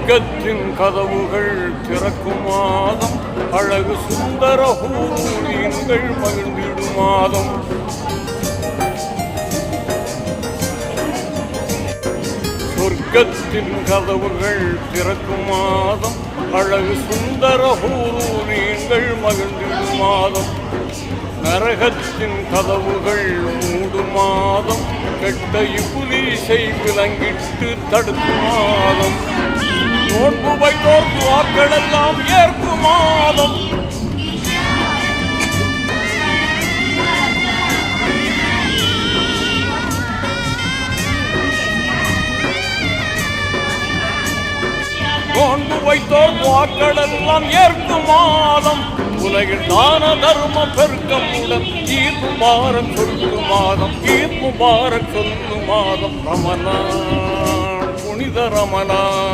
சொர்க்கத்தின் கதவுகள் திறக்கும் மாதம், அழகு சுந்தர ஊழியங்கள் மகிழ்ந்திடும் மாதம். சொர்க்கத்தின் கதவுகள் திறக்கும் மாதம், அழகு சுந்தர ஊழியங்கள் மகிழ்ந்திடும் மாதம். நரகத்தின் கதவுகள் மூடும் மாதம், கெட்ட இபுலீசை விலங்கிட்டு தடுக்கும் மாதம். நோன்பு வைத்தோர் துஆக்கள் எல்லாம் ஏற்கும் மாதம். நோன்பு வைத்தோர் துஆக்கள் எல்லாம் ஏற்கும் மாதம். உலகில் தான தர்ம பெருக்கமுடன் ஈத் முபாரக் சொல்லும் மாதம், ஈத் முபாரக் சொல்லும் மாதம் ரமலான், புனித ரமலான்.